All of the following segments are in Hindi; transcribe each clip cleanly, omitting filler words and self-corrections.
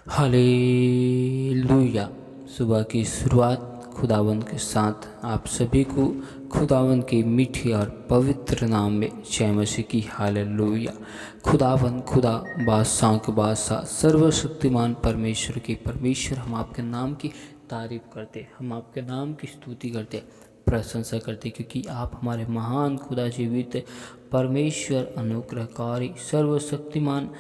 हालेलुया। सुबह की शुरुआत खुदावंद के साथ आप सभी को खुदावंद के मीठे और पवित्र नाम में जय मसीह की। हालेलुया। खुदावंद खुदा बादशाह के बादशाह सर्वशक्तिमान परमेश्वर के परमेश्वर, हम आपके नाम की तारीफ करते, हम आपके नाम की स्तुति करते, प्रशंसा करते, क्योंकि आप हमारे महान खुदा जीवित परमेश्वर, अनुग्रहकारी, सर्वशक्तिमान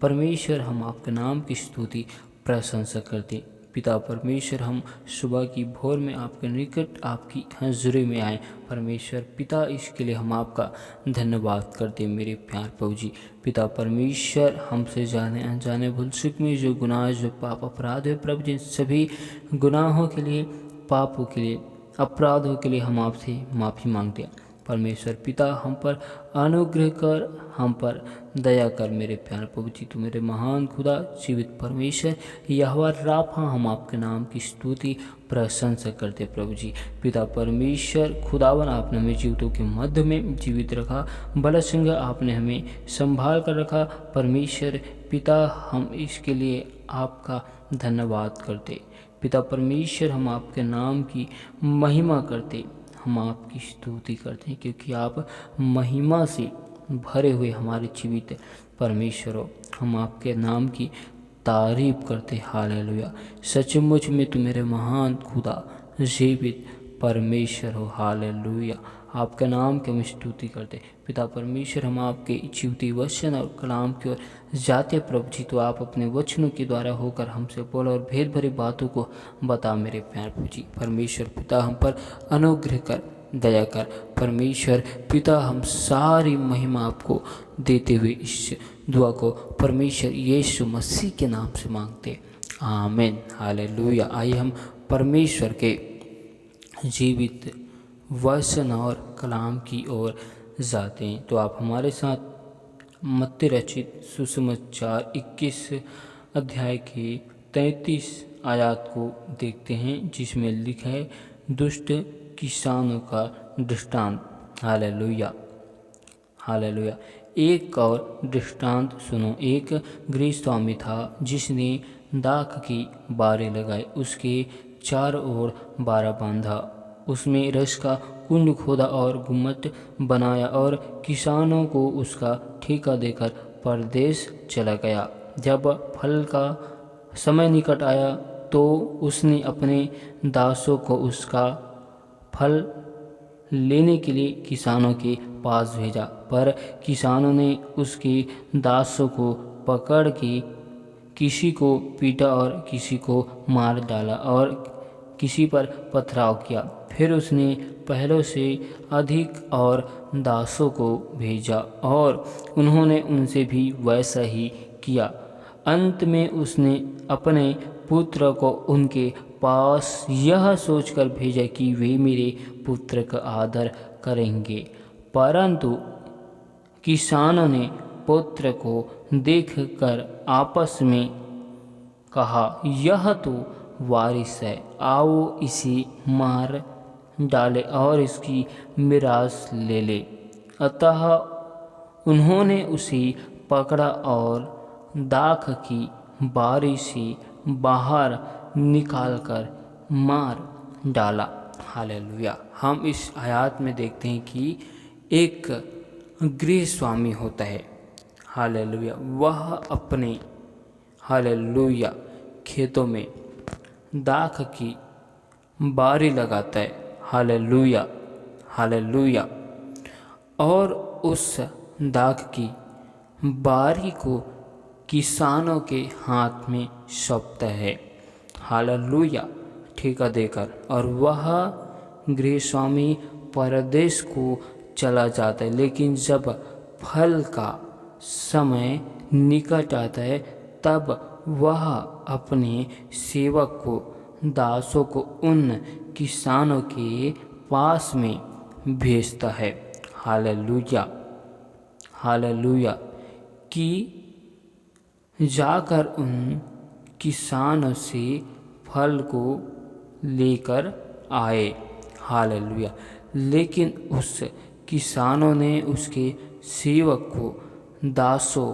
परमेश्वर, हम आपके नाम की स्तुति प्रशंसा करते। पिता परमेश्वर, हम सुबह की भोर में आपके निकट आपकी हज़ूरी में आए। परमेश्वर पिता, इसके लिए हम आपका धन्यवाद करते मेरे प्यार प्रभु जी। पिता परमेश्वर, हमसे जाने अनजाने भूल चूक में जो गुनाह, जो पाप अपराध है प्रभु जी, सभी गुनाहों के लिए, पापों के लिए, अपराधों के लिए हम आपसे माफ़ी मांगते हैं। परमेश्वर पिता, हम पर अनुग्रह कर, हम पर दया कर मेरे प्यार प्रभु जी। तू मेरे महान खुदा जीवित परमेश्वर यहोवा राफा, हम आपके नाम की स्तुति प्रशंसा करते प्रभु जी। पिता परमेश्वर खुदावन, आपने हमें जीवितों के मध्य में जीवित रखा, बल सिंह आपने हमें संभाल कर रखा। परमेश्वर पिता, हम इसके लिए आपका धन्यवाद करते। पिता परमेश्वर, हम आपके नाम की महिमा करते, हम आपकी स्तुति करते हैं, क्योंकि आप महिमा से भरे हुए हमारे जीवित परमेश्वर हो। हम आपके नाम की तारीफ करते। हालेलुया। सचमुच में तू मेरे महान खुदा जीवित परमेश्वर हो। हालेलुया। आपके नाम की हम स्तुति करते। पिता परमेश्वर, हम आपके जीवती वचन और कलाम की ओर जाते प्रभु जी, तो आप अपने वचनों के द्वारा होकर हमसे बोलो और भेद भरी बातों को बता मेरे प्यार प्रभु जी। परमेश्वर पिता, हम पर अनुग्रह कर, दया कर। परमेश्वर पिता, हम सारी महिमा आपको देते हुए इस दुआ को परमेश्वर यीशु मसीह के नाम से मांगते, आमीन। हालेलुया। आइए हम परमेश्वर के जीवित वचन और कलाम की ओर जाते हैं। तो आप हमारे साथ मत्ती रचित सुसमाचार 21 अध्याय की 33 आयत को देखते हैं, जिसमें लिखा है दुष्ट किसानों का दृष्टांत। हालेलुया। हालेलुया। एक और दृष्टांत सुनो। एक गृहस्वामी था जिसने दाख की बारी लगाई, उसके चारों ओर बाड़ा बांधा, उसमें रस का कुंड खोदा और गुम्मट बनाया और किसानों को उसका ठेका देकर परदेश चला गया। जब फल का समय निकट आया तो उसने अपने दासों को उसका फल लेने के लिए किसानों के पास भेजा, पर किसानों ने उसके दासों को पकड़ के किसी को पीटा और किसी को मार डाला और किसी पर पथराव किया। फिर उसने पहलों से अधिक और दासों को भेजा और उन्होंने उनसे भी वैसा ही किया। अंत में उसने अपने पुत्र को उनके पास यह सोचकर भेजा कि वे मेरे पुत्र का आदर करेंगे, परंतु किसानों ने पुत्र को देखकर आपस में कहा, यह तो वारिस है, आओ इसे मार डाले और इसकी मिरास ले ले। अतः उन्होंने उसे पकड़ा और दाख की बारी से बाहर निकालकर मार डाला। हालेलुया। हम इस आयत में देखते हैं कि एक गृहस्वामी होता है। हालेलुया। वह अपने हालेलुया खेतों में दाख की बारी लगाता है। हालेलुया। हालेलुया। और उस दाख की बारी को किसानों के हाथ में सौंपता है। हालेलुया। ठेका देकर, और वह गृहस्वामी परदेश को चला जाता है। लेकिन जब फल का समय निकट आता है तब वह अपने सेवक को, दासों को उन किसानों के पास में भेजता है। हालेलुया। हालेलुया। कि जाकर उन किसानों से फल को लेकर आए। हालेलुया। लेकिन उस किसानों ने उसके सेवक को, दासों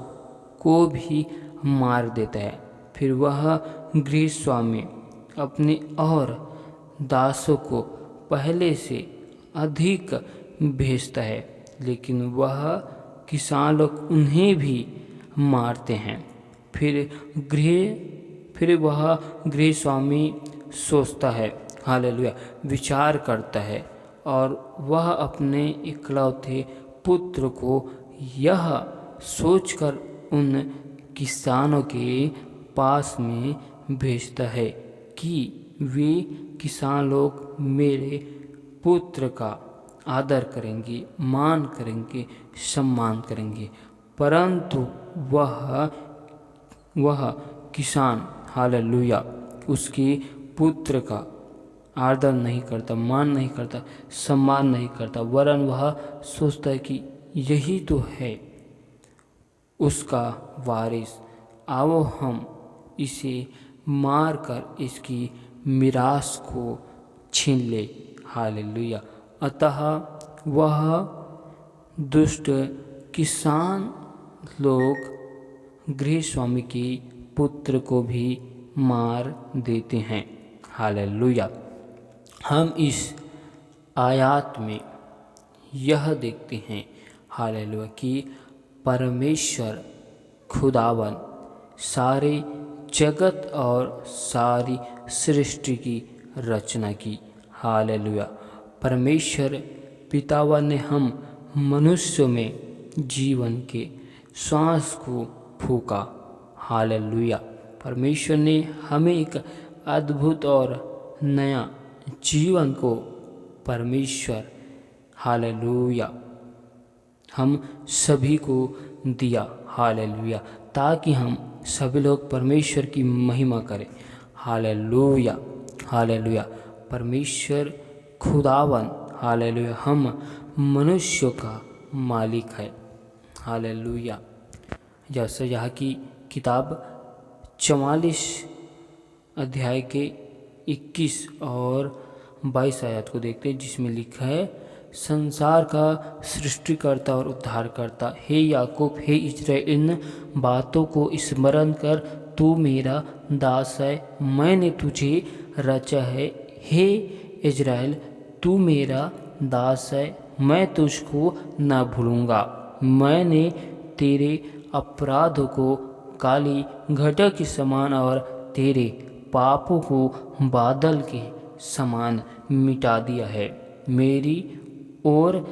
को भी मार देता है। फिर वह गृह स्वामी अपने और दासों को पहले से अधिक भेजता है, लेकिन किसान लोग उन्हें भी मारते हैं। फिर वह गृह स्वामी सोचता है, हालेलुया, विचार करता है, और वह अपने इकलौते पुत्र को यह सोचकर उन किसानों के पास में भेजता है कि वे किसान लोग मेरे पुत्र का आदर करेंगे, मान करेंगे, सम्मान करेंगे। परंतु वह किसान, हालेलुया, उसके पुत्र का आदर नहीं करता, मान नहीं करता, सम्मान नहीं करता, वरन वह सोचता है कि यही तो है उसका वारिस, आओ हम इसे मार कर इसकी मीरास को छीन ले। हालेलुया। अतः वह दुष्ट किसान लोग गृह स्वामी के पुत्र को भी मार देते हैं। हालेलुया। हम इस आयत में यह देखते हैं, हालेलुया, कि परमेश्वर खुदावन सारे जगत और सारी सृष्टि की रचना की। हालेलुया। परमेश्वर पितावन ने हम मनुष्यों में जीवन के श्वास को फूका। हालेलुया। परमेश्वर ने हमें एक अद्भुत और नया जीवन को परमेश्वर, हालेलुया, हम सभी को दिया। हालेलुया। ताकि हम सभी लोग परमेश्वर की महिमा करें। हालेलुया। हालेलुया। परमेश्वर खुदावन, हालेलुया, हम मनुष्यों का मालिक है। हालेलुया। जैसे यहाँ की किताब 44 अध्याय के 21 और 22 आयत को देखते हैं, जिसमें लिखा है, संसार का सृष्टिकर्ता और उद्धारकर्ता, हे याकूब, हे इस्राएल, इन बातों को स्मरण कर, तू मेरा दास है, मैंने तुझे रचा है। हे इस्राएल, तू मेरा दास है, मैं तुझको न भूलूंगा। मैंने तेरे अपराधों को काली घटा के समान और तेरे पापों को बादल के समान मिटा दिया है। मेरी ओर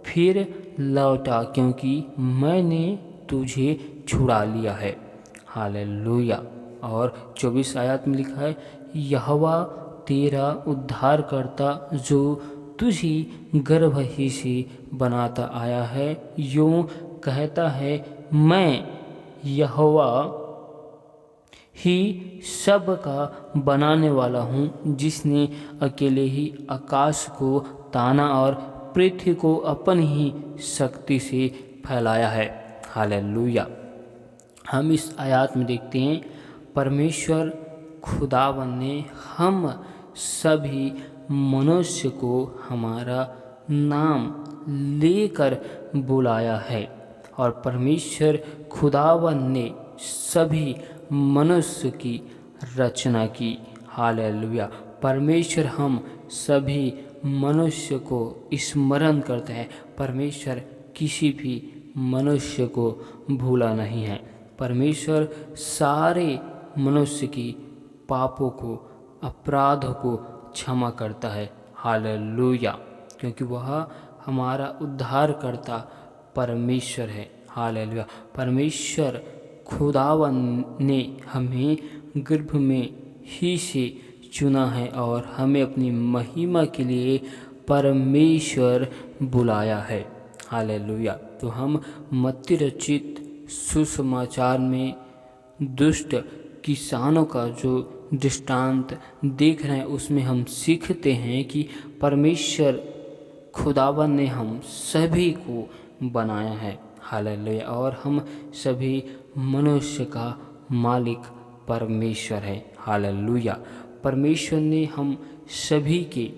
फिर लौटा, क्योंकि मैंने तुझे छुड़ा लिया है। हालेलुया। और 24 आयत में लिखा है, यहोवा तेरा उद्धार करता, जो तुझे गर्भ ही से बनाता आया है, यूं कहता है, मैं यहोवा ही सब का बनाने वाला हूँ, जिसने अकेले ही आकाश को ताना और पृथ्वी को अपनी ही शक्ति से फैलाया है। हालेलुया। हम इस आयत में देखते हैं, परमेश्वर खुदावन ने हम सभी मनुष्य को हमारा नाम लेकर बुलाया है, और परमेश्वर खुदावन ने सभी मनुष्य की रचना की। हालेलुया। परमेश्वर हम सभी मनुष्य को स्मरण करता है। परमेश्वर किसी भी मनुष्य को भूला नहीं है। परमेश्वर सारे मनुष्य की पापों को, अपराधों को क्षमा करता है। हालेलुया। क्योंकि वह हमारा उद्धारकर्ता परमेश्वर है। हालेलुया। परमेश्वर खुदावन ने हमें गर्भ में ही से चुना है और हमें अपनी महिमा के लिए परमेश्वर बुलाया है। हालेलुया। तो हम मत्ती रचित सुसमाचार में दुष्ट किसानों का जो दृष्टांत देख रहे हैं, उसमें हम सीखते हैं कि परमेश्वर खुदावन ने हम सभी को बनाया है। हालेलुया। और हम सभी मनुष्य का मालिक परमेश्वर है। हालेलुया। परमेश्वर ने हम सभी के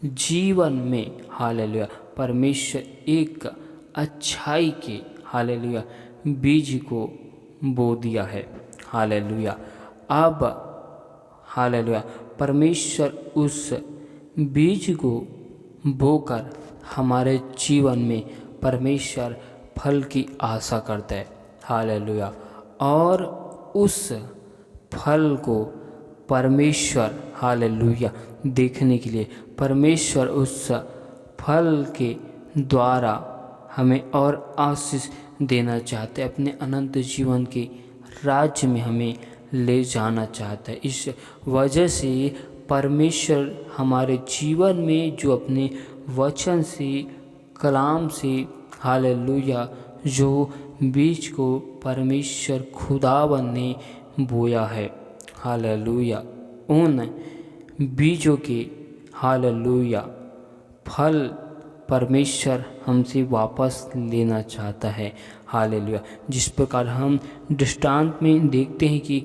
जीवन में, हालेलुया, परमेश्वर एक अच्छाई के, हालेलुया, बीज को बो दिया है। हालेलुया। अब हालेलुया परमेश्वर उस बीज को बोकर हमारे जीवन में परमेश्वर फल की आशा करता है। हालेलुया। और उस फल को परमेश्वर हालेलुया देखने के लिए परमेश्वर उस फल के द्वारा हमें और आशीष देना चाहते हैं, अपने अनंत जीवन के राज्य में हमें ले जाना चाहता है। इस वजह से परमेश्वर हमारे जीवन में जो अपने वचन से कलाम से हालेलुया जो बीज को परमेश्वर खुदावन ने बोया है, हालेलुया उन बीजों के हालेलुया फल परमेश्वर हमसे वापस लेना चाहता है। हालेलुया। जिस प्रकार हम दृष्टांत में देखते हैं कि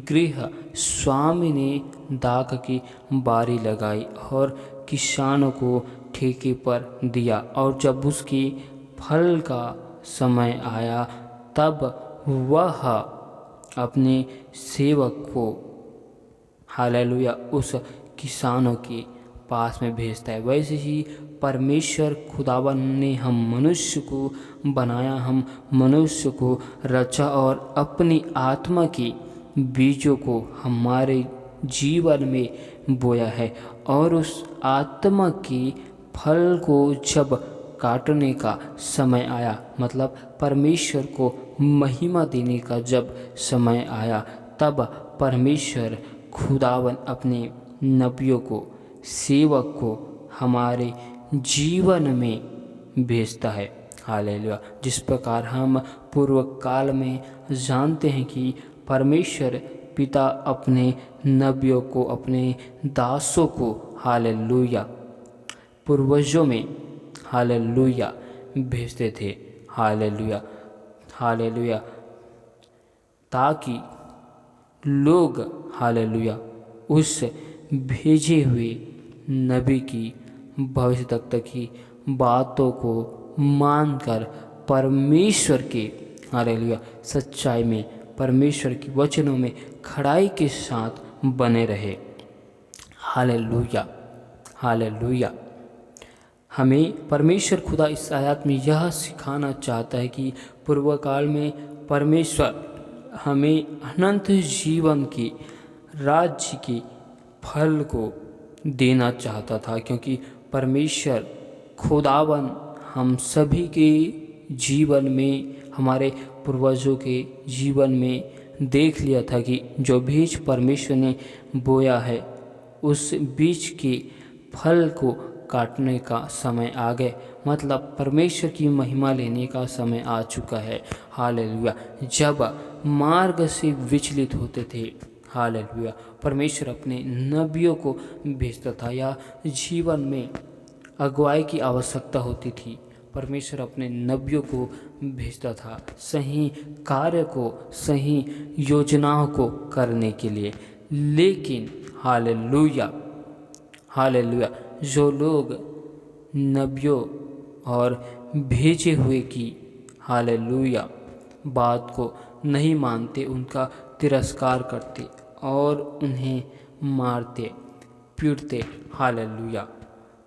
गृह स्वामी ने दाख की बारी लगाई और किसानों को ठेके पर दिया, और जब उसके फल का समय आया तब वह अपने सेवक को हालेलुया उस किसानों के पास में भेजता है। वैसे ही परमेश्वर खुदावन ने हम मनुष्य को बनाया, हम मनुष्य को रचा और अपनी आत्मा के बीजों को हमारे जीवन में बोया है, और उस आत्मा के फल को जब काटने का समय आया, मतलब परमेश्वर को महिमा देने का जब समय आया, तब परमेश्वर खुदावन अपने नबियों को सेवक को हमारे जीवन में भेजता है। हालेलुया। जिस प्रकार हम पूर्व काल में जानते हैं कि परमेश्वर पिता अपने नबियों को, अपने दासों को हालेलुया पूर्वजों में हालेलुया भेजते थे। हालेलुया हालेलुया ताकि लोग हालेलुया उस भेजे हुए नबी की भविष्यवक्ता की बातों को मानकर परमेश्वर के हालेलुया सच्चाई में, परमेश्वर के वचनों में खड़ाई के साथ बने रहे। Hallelujah hallelujah. हमें परमेश्वर खुदा इस आयत में यह सिखाना चाहता है कि पूर्व काल में परमेश्वर हमें अनंत जीवन के राज्य के फल को देना चाहता था, क्योंकि परमेश्वर खुदावन हम सभी के जीवन में, हमारे पूर्वजों के जीवन में देख लिया था कि जो बीज परमेश्वर ने बोया है उस बीज के फल को काटने का समय आ गए, मतलब परमेश्वर की महिमा लेने का समय आ चुका है। हालेलुया। जब मार्ग से विचलित होते थे, हालेलुया परमेश्वर अपने नबियों को भेजता था, या जीवन में अगुवाई की आवश्यकता होती थी, परमेश्वर अपने नबियों को भेजता था सही कार्य को, सही योजनाओं को करने के लिए। लेकिन हालेलुया हालेलुया जो लोग नबियों और भेजे हुए की हालेलुया बात को नहीं मानते, उनका तिरस्कार करते और उन्हें मारते पीटते, हालेलुया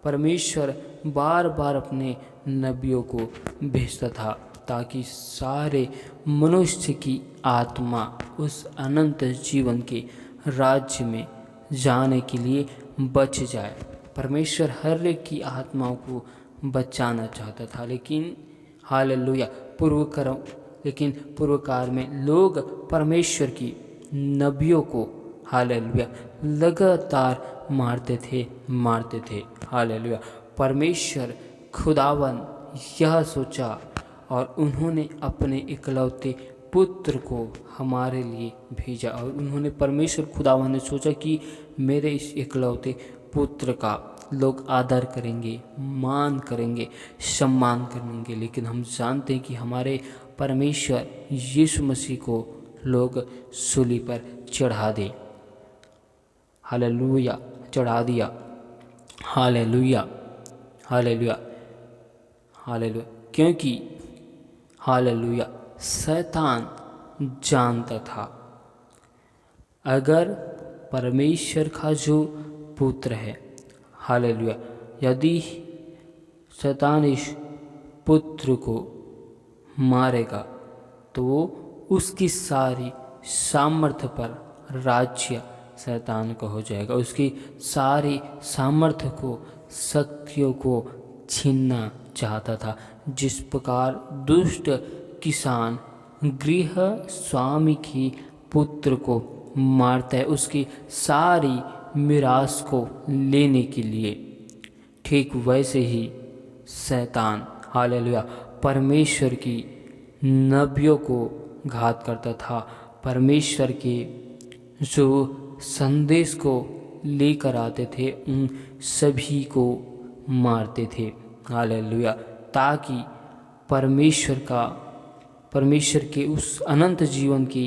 परमेश्वर बार बार अपने नबियों को भेजता था ताकि सारे मनुष्य की आत्मा उस अनंत जीवन के राज्य में जाने के लिए बच जाए। परमेश्वर हर एक की आत्माओं को बचाना चाहता था, लेकिन हालेलुया पूर्व काल में लोग परमेश्वर की नबियों को हालेलुया लगातार मारते थे। हालेलुया परमेश्वर खुदावन यह सोचा और उन्होंने अपने इकलौते पुत्र को हमारे लिए भेजा, और उन्होंने परमेश्वर खुदावन ने सोचा कि मेरे इस इकलौते पुत्र का लोग आदर करेंगे, मान करेंगे, सम्मान करेंगे। लेकिन हम जानते हैं कि हमारे परमेश्वर यीशु मसीह को लोग सूली पर चढ़ा दिया। हालेलुया हालेलुया हालेलुया क्योंकि हालेलुया शैतान जानता था अगर परमेश्वर का जो पुत्र है, हालेलुया, यदि शैतान इस पुत्र को मारेगा तो वो उसकी सारी सामर्थ्य पर राज्य शैतान का हो जाएगा, उसकी सारी सामर्थ्य को, शक्तियों को छीनना चाहता था। जिस प्रकार दुष्ट किसान गृह स्वामी की पुत्र को मारता है उसकी सारी मीरास को लेने के लिए, ठीक वैसे ही शैतान, हालेलुया, परमेश्वर की नबियों को घात करता था, परमेश्वर के जो संदेश को लेकर आते थे उन सभी को मारते थे, हालेलुया, ताकि परमेश्वर के उस अनंत जीवन के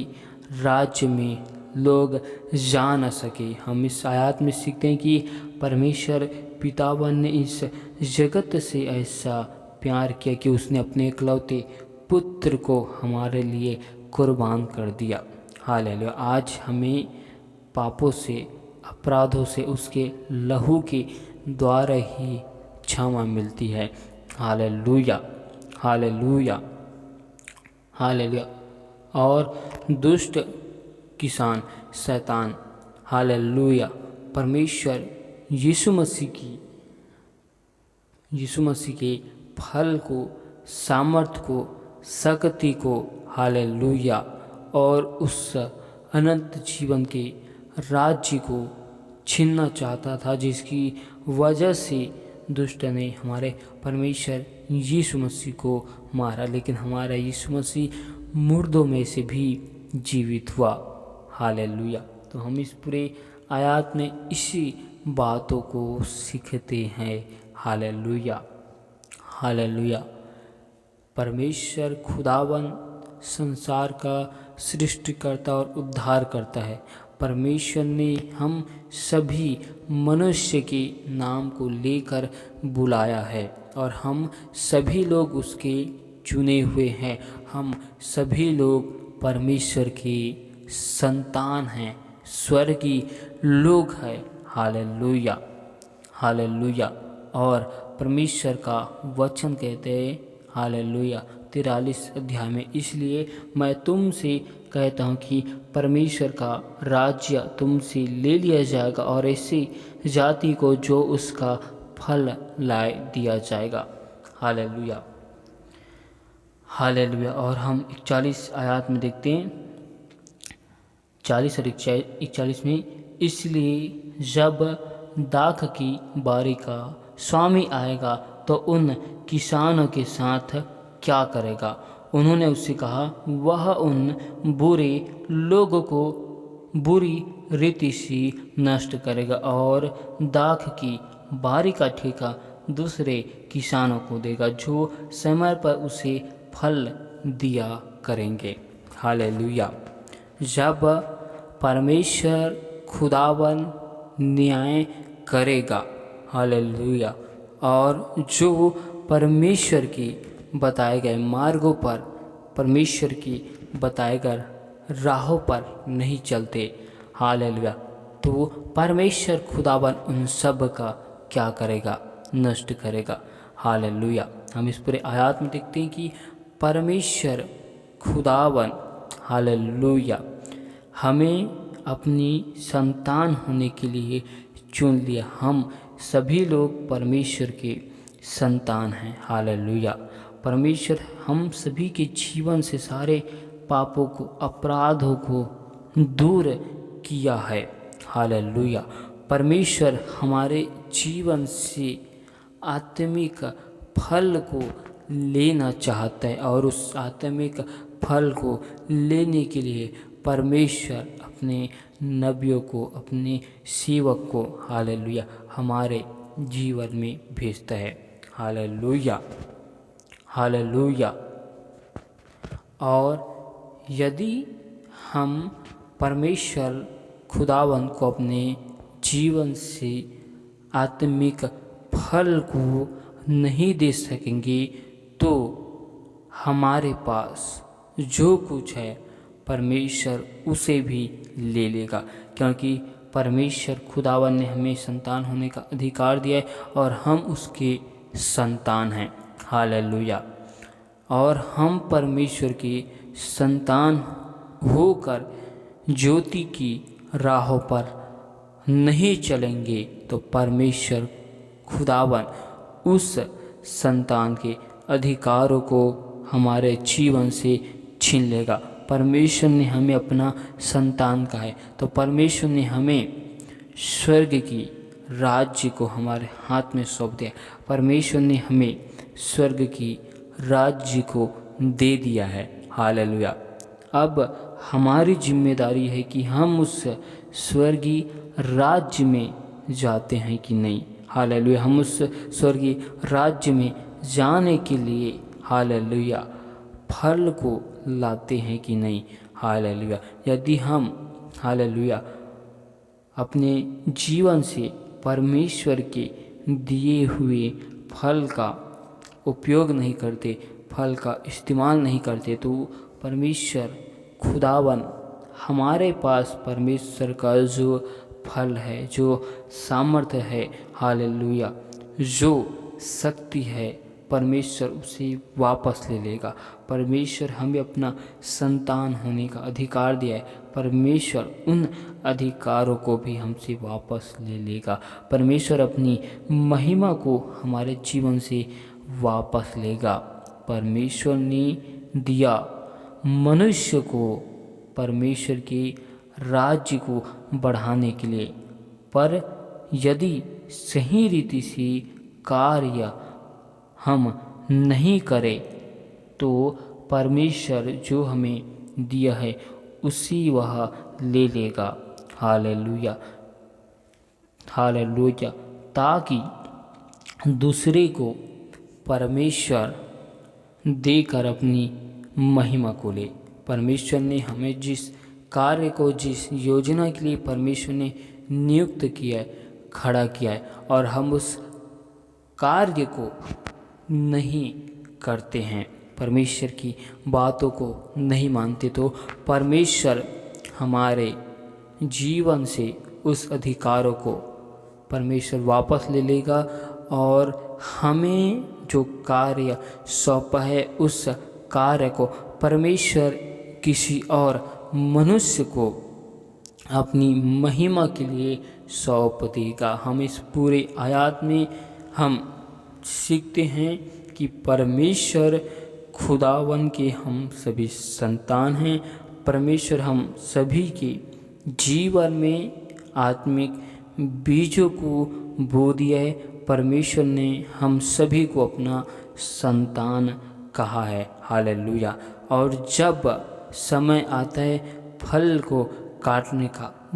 राज्य में लोग जा न सके। हम इस आयत में सीखते हैं कि परमेश्वर पितावन ने इस जगत से ऐसा प्यार किया कि उसने अपने इकलौते पुत्र को हमारे लिए कुर्बान कर दिया, हालेलुया। आज हमें पापों से, अपराधों से उसके लहू के द्वारा ही क्षमा मिलती है, हालेलुया, हालेलुया, हालेलुया। और दुष्ट किसान शैतान, हालेलुया, परमेश्वर यीशु मसीह के फल को, सामर्थ को, शक्ति को, हालेलुया, और उस अनंत जीवन के राज्य को छीनना चाहता था, जिसकी वजह से दुष्ट ने हमारे परमेश्वर यीशु मसीह को मारा। लेकिन हमारा यीशु मसीह मुर्दों में से भी जीवित हुआ, हालेलुया। तो हम इस पूरे आयत में इसी बातों को सीखते हैं, हालेलुया, हालेलुया। परमेश्वर खुदावन संसार का सृष्टिकर्ता और उद्धार करता है। परमेश्वर ने हम सभी मनुष्य के नाम को लेकर बुलाया है और हम सभी लोग उसके चुने हुए हैं। हम सभी लोग परमेश्वर के संतान हैं, स्वर्गीय लोग हैं, हालेलुया, हालेलुया। और परमेश्वर का वचन कहते हैं, हालेलुया, 43 अध्याय में, इसलिए मैं तुमसे कहता हूँ कि परमेश्वर का राज्य तुमसे ले लिया जाएगा और ऐसी जाति को जो उसका फल लाए दिया जाएगा, हालेलुया, हालेलुया। और हम 41 आयत में देखते हैं, 40 और 41 में, इसलिए जब दाख की बारी का स्वामी आएगा तो उन किसानों के साथ क्या करेगा? उन्होंने उससे कहा, वह उन बुरे लोगों को बुरी रीति से नष्ट करेगा और दाख की बारी का ठेका दूसरे किसानों को देगा जो समय पर उसे फल दिया करेंगे, हालेलुया। जब परमेश्वर खुदावन न्याय करेगा, हालेलुया, और जो परमेश्वर के बताए गए मार्गों पर, परमेश्वर की बताए गए राहों पर नहीं चलते, हालेलुया, तो परमेश्वर खुदावन उन सब का क्या करेगा? नष्ट करेगा, हालेलुया। हम इस पूरे आयत में देखते हैं कि परमेश्वर खुदावन, हालेलुया, हमें अपनी संतान होने के लिए चुन लिया। हम सभी लोग परमेश्वर के संतान हैं, हालेलुया। परमेश्वर हम सभी के जीवन से सारे पापों को, अपराधों को दूर किया है, हालेलुया। परमेश्वर हमारे जीवन से आत्मिक फल को लेना चाहता है और उस आत्मिक फल को लेने के लिए परमेश्वर अपने नबियों को, अपने सेवक को, हालेलुया, हमारे जीवन में भेजता है, हालेलुया, हालेलुया। और यदि हम परमेश्वर खुदावन को अपने जीवन से आत्मिक फल को नहीं दे सकेंगे तो हमारे पास जो कुछ है परमेश्वर उसे भी ले लेगा, क्योंकि परमेश्वर खुदावन ने हमें संतान होने का अधिकार दिया है और हम उसके संतान हैं। हालेलुया। और हम परमेश्वर के संतान होकर ज्योति की राहों पर नहीं चलेंगे तो परमेश्वर खुदावन उस संतान के अधिकारों को हमारे जीवन से छीन लेगा। परमेश्वर ने हमें अपना संतान कहा है, तो परमेश्वर ने हमें स्वर्ग की राज्य को हमारे हाथ में सौंप दिया। परमेश्वर ने हमें स्वर्ग की राज्य को दे दिया है। हालेलुया। अब हमारी जिम्मेदारी है कि हम उस स्वर्गीय राज्य में जाते हैं कि नहीं। हालेलुया। हम उस स्वर्गीय राज्य में जाने के लिए हालेलुया फल को लाते हैं कि नहीं। हालेलुया। यदि हम हालेलुया अपने जीवन से परमेश्वर के दिए हुए फल का उपयोग नहीं करते, फल का इस्तेमाल नहीं करते, तो परमेश्वर खुदावन हमारे पास परमेश्वर का जो फल है, जो सामर्थ्य है, हालेलुया, जो शक्ति है, परमेश्वर उसे वापस ले लेगा। परमेश्वर हमें अपना संतान होने का अधिकार दिया है, परमेश्वर उन अधिकारों को भी हमसे वापस ले लेगा। परमेश्वर अपनी महिमा को हमारे जीवन से वापस लेगा। परमेश्वर ने दिया मनुष्य को परमेश्वर के राज्य को बढ़ाने के लिए, पर यदि सही रीति से कार्य हम नहीं करें तो परमेश्वर जो हमें दिया है उसी वह ले लेगा। हालेलुया। हालेलुया। ताकि दूसरे को परमेश्वर देकर अपनी महिमा को ले। परमेश्वर ने हमें जिस कार्य को, जिस योजना के लिए परमेश्वर ने नियुक्त किया है, खड़ा किया है, और हम उस कार्य को नहीं करते हैं, परमेश्वर की बातों को नहीं मानते, तो परमेश्वर हमारे जीवन से उस अधिकारों को परमेश्वर वापस ले लेगा और हमें जो कार्य सौंपा है उस कार्य को परमेश्वर किसी और मनुष्य को अपनी महिमा के लिए सौंप देगा। हम इस पूरे आयत में हम सीखते हैं कि परमेश्वर खुदावन के हम सभी संतान हैं। परमेश्वर हम सभी के जीवन में आत्मिक बीजों को बो दिया है। परमेश्वर ने हम सभी को अपना संतान कहा है। हालेलुया। और जब समय आता है फल को काटने का,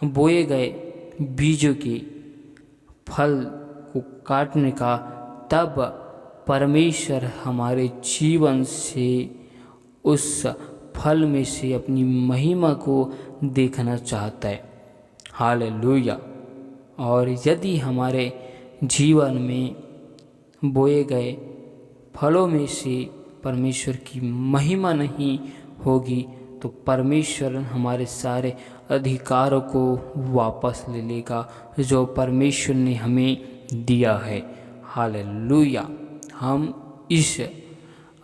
बोए गए बीजों के फल को काटने का, तब परमेश्वर हमारे जीवन से उस फल में से अपनी महिमा को देखना चाहता है। हालेलुया। और यदि हमारे जीवन में बोए गए फलों में से परमेश्वर की महिमा नहीं होगी तो परमेश्वर हमारे सारे अधिकारों को वापस ले लेगा जो परमेश्वर ने हमें दिया है। हालेलुया। हम इस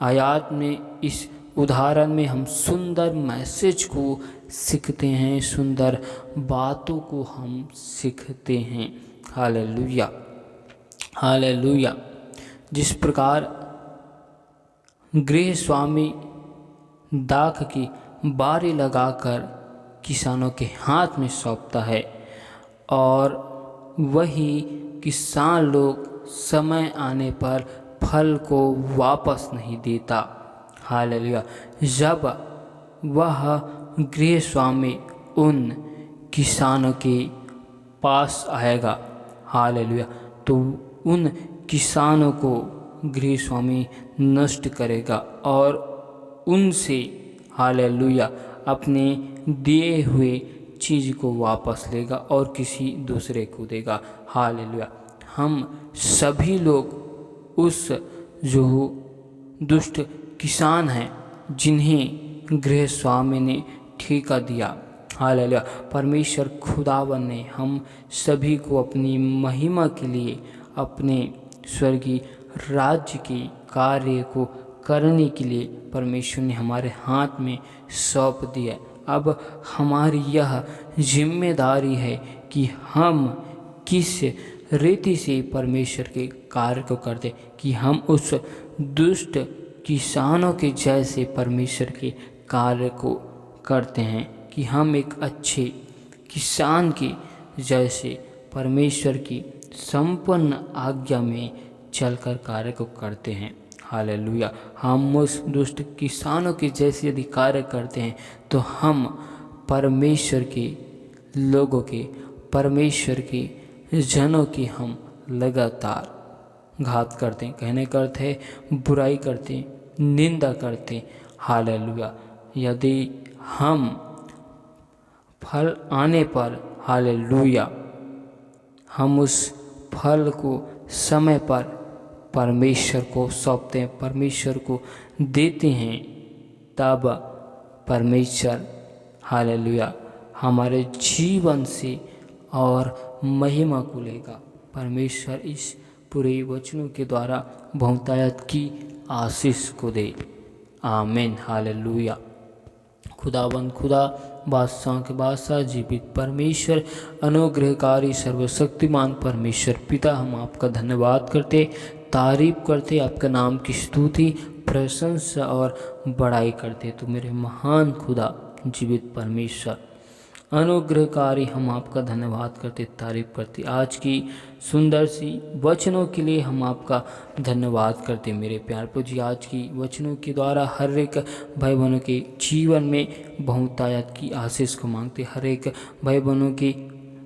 आयत में, इस उदाहरण में हम सुंदर मैसेज को सीखते हैं, सुंदर बातों को हम सीखते हैं। हालेलुया। हालेलुया। जिस प्रकार गृह स्वामी दाख की बारी लगाकर किसानों के हाथ में सौंपता है और वही किसान लोग समय आने पर फल को वापस नहीं देता। हालेलुया। जब वह गृह स्वामी उन किसानों के पास आएगा, हालेलुया, तो उन किसानों को गृह स्वामी नष्ट करेगा और उनसे हालेलुया अपने दिए हुए चीज़ को वापस लेगा और किसी दूसरे को देगा। हालेलुया। हम सभी लोग उस जो दुष्ट किसान हैं, जिन्हें गृह स्वामी ने ठेका दिया। हालेलुया। परमेश्वर खुदावन ने हम सभी को अपनी महिमा के लिए अपने स्वर्गीय राज्य के कार्य को करने के लिए परमेश्वर ने हमारे हाथ में सौंप दिया। अब हमारी यह जिम्मेदारी है कि हम किस रीति से परमेश्वर के कार्य को करते, कि हम उस दुष्ट किसानों के जैसे परमेश्वर के कार्य को करते हैं, कि हम एक अच्छे किसान के जैसे परमेश्वर की संपूर्ण आज्ञा में चलकर कार्य को करते हैं। हालेलुया। हम उस दुष्ट किसानों के जैसे यदि कार्य करते हैं तो हम परमेश्वर के लोगों के, परमेश्वर के जनों की हम लगातार घात करते हैं, कहने का अर्थ है बुराई करते हैं, निंदा करते हैं। हालेलुया। यदि हम फल आने पर, हालेलुया, हम उस फल को समय पर परमेश्वर को सौंपते हैं, परमेश्वर को देते हैं, तब परमेश्वर, हालेलुया, हमारे जीवन से और महिमा को लेगा। परमेश्वर इस पूरे वचनों के द्वारा बहुतायत की आशीष को दे। आमीन। हालेलुया। खुदावंद खुदा, बादशाह के बादशाह, जीवित परमेश्वर, अनुग्रहकारी, सर्वशक्तिमान परमेश्वर पिता, हम आपका धन्यवाद करते, तारीफ करते, आपका नाम की स्तुति, प्रशंसा और बड़ाई करते। तो मेरे महान खुदा, जीवित परमेश्वर, अनुग्रहकारी, हम आपका धन्यवाद करते, तारीफ करते। आज की सुंदर सी वचनों के लिए हम आपका धन्यवाद करते मेरे प्यार प्रभु जी। आज की वचनों के द्वारा हर एक भाई बहनों के जीवन में बहुतायत की आशीष को मांगते। हर एक भाई बहनों के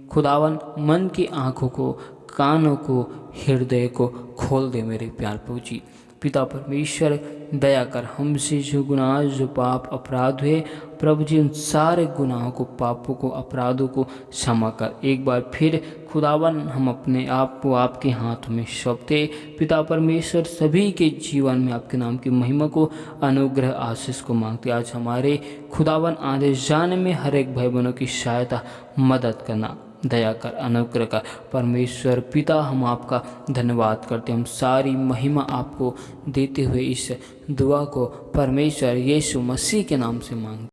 खुदावन मन की आँखों को, कानों को, हृदय को खोल दे मेरे प्यार प्रभु जी। पिता परमेश्वर, दया कर, हमसे जो गुनाह, जो पाप, अपराध हुए प्रभु जी, उन सारे गुनाहों को, पापों को, अपराधों को क्षमा कर। एक बार फिर खुदावन हम अपने आप को आपके हाथ में सौंपते। पिता परमेश्वर, सभी के जीवन में आपके नाम की महिमा को, अनुग्रह, आशीष को मांगते। आज हमारे खुदावन आने जाने में हर एक भाई बहनों की सहायता, मदद करना, दया कर, अनुग्रह कर। परमेश्वर पिता, हम आपका धन्यवाद करते, हम सारी महिमा आपको देते हुए इस दुआ को परमेश्वर यीशु मसीह के नाम से मांगते।